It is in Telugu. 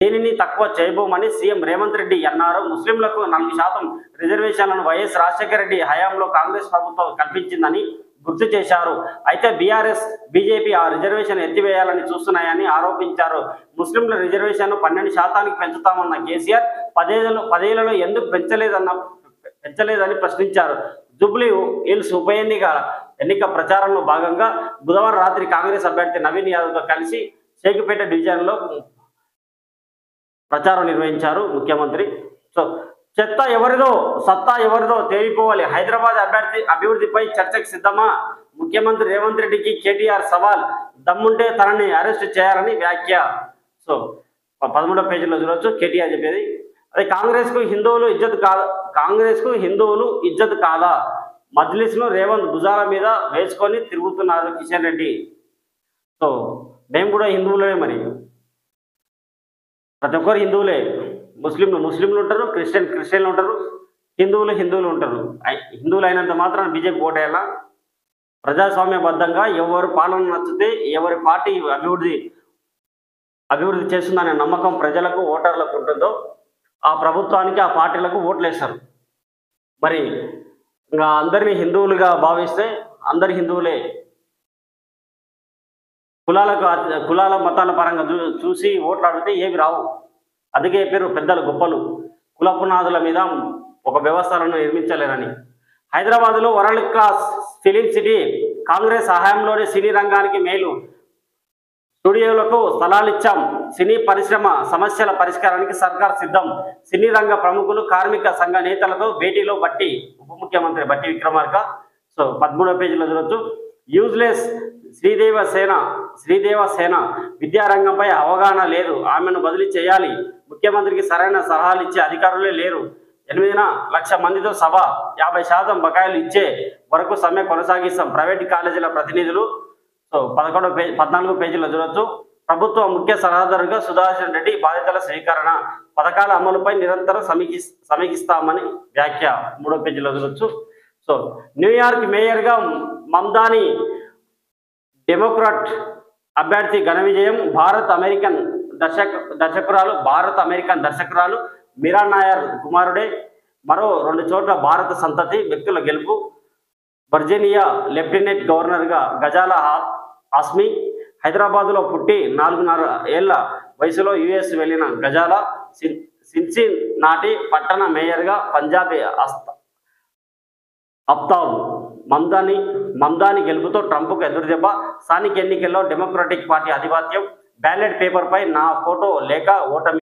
దీనిని తక్కువ చేయబోమని సీఎం రేవంత్ రెడ్డి అన్నారు. ముస్లింలకు 4% రిజర్వేషన్లను వైఎస్ రాజశేఖర రెడ్డి హయాంలో కాంగ్రెస్ ప్రభుత్వం కల్పించిందని గుర్తు చేశారు. అయితే బీఆర్ఎస్, బీజేపీ ఆ రిజర్వేషన్ ఎత్తివేయాలని చూస్తున్నాయని ఆరోపించారు. ముస్లింల రిజర్వేషన్ను 12% పెంచుతామన్న కేసీఆర్ 10 ఏళ్లలో ఎందుకు పెంచలేదని ప్రశ్నించారు. జూబ్లీ హిల్స్ ఉప ఎన్నిక ప్రచారంలో భాగంగా బుధవారం రాత్రి కాంగ్రెస్ అభ్యర్థి నవీన్ యాదవ్తో కలిసి షేక్పేట డివిజన్లో ప్రచారం నిర్వహించారు ముఖ్యమంత్రి. చెత్త ఎవరిదో సత్తా ఎవరిదో తేలిపోవాలి. హైదరాబాద్ అభివృద్ధిపై చర్చకు సిద్ధమా? ముఖ్యమంత్రి రేవంత్ రెడ్డికి కేటీఆర్ సవాల్. దమ్ముంటే తనని అరెస్ట్ చేయాలని వ్యాఖ్య. 13వ పేజీలో చూడవచ్చు కేటీఆర్ చెప్పేది. అదే కాంగ్రెస్కు హిందువులు ఇజ్జత్ కాదా? మజ్లిస్ను రేవంత్ భుజాల మీద వేసుకొని తిరుగుతున్నారు కిషన్ రెడ్డి. మేము కూడా హిందువులే, మరి ప్రతి ఒక్కరు హిందువులే. ముస్లింలు ఉంటారు, క్రిస్టియన్లు ఉంటారు, హిందువులు ఉంటారు. హిందువులు అయినంత మాత్రం బీజేపీ ఓటేయాలా? ప్రజాస్వామ్యబద్ధంగా ఎవరు పాలన నచ్చితే, ఎవరి పార్టీ అభివృద్ధి చేస్తుందనే నమ్మకం ప్రజలకు, ఓటర్లకు ఉంటుందో ఆ ప్రభుత్వానికి, ఆ పార్టీలకు ఓట్లు వేస్తారు. మరి ఇంకా అందరినీ హిందువులుగా భావిస్తే అందరు హిందువులే. కులాల మతాల పరంగా చూసి ఓట్లు అడిగితే ఏవి రావు. అందుకే పేరు పెద్దలు గొప్పలు కుల పునాదుల మీద ఒక వ్యవస్థలను నిర్మించలేరని. హైదరాబాద్లో world class film city. Congress హయాంలోనే సినీ రంగానికి మేలు. స్టూడియోలకు స్థలాలిచ్చాం. సినీ పరిశ్రమ సమస్యల పరిష్కారానికి సర్కార్ సిద్ధం. సినీ రంగ ప్రముఖులు, కార్మిక సంఘ నేతలతో భేటీలో ఉప ముఖ్యమంత్రి బట్టి విక్రమార్క. 13వ పేజీలో చూడొచ్చు. యూజ్లెస్ శ్రీదేవ సేన విద్యారంగంపై అవగాహన లేదు, ఆమెను బదిలీ చేయాలి. ముఖ్యమంత్రికి సరైన సలహాలు ఇచ్చే అధికారులే లేరు. 8 లక్షల మందితో సభ. 50% బకాయిలు ఇచ్చే వరకు సమ్మె కొనసాగిస్తాం. ప్రైవేట్ కాలేజీల ప్రతినిధులు. 14వ పేజీలో చూడొచ్చు. ప్రభుత్వ ముఖ్య సలహాదారుగా సుదర్శన్ రెడ్డి బాధ్యతల స్వీకరణ. పథకాల అమలుపై నిరంతరం సమీక్షిస్తామని వ్యాఖ్య. 3వ పేజీలో చూడొచ్చు. న్యూయార్క్ మేయర్గా మమ్దాని డెమోక్రాట్ అభ్యర్థి ఘన విజయం. భారత అమెరికన్ దర్శకురాలు మీరా నాయర్ కుమారుడే. మరో 2 చోట్ల భారత సంతతి వ్యక్తుల గెలుపు. వర్జీనియా లెఫ్టినెంట్ గవర్నర్గా గజాల హాస్మి. హైదరాబాద్లో పుట్టి 4.5 ఏళ్ల వయసులో యుఎస్ వెళ్లిన గజాల సిన్సినాటి పట్టణ మేయర్గా పంజాబీ అఫ్తాబ్. మమ్దాని గెలుపుతో ట్రంప్కు ఎదురుదెబ్బ. స్థానిక ఎన్నికల్లో డెమోక్రటిక్ పార్టీ ఆధిపత్యం. బ్యాలెట్ పేపర్పై నా ఫోటో లేక ఓటమి.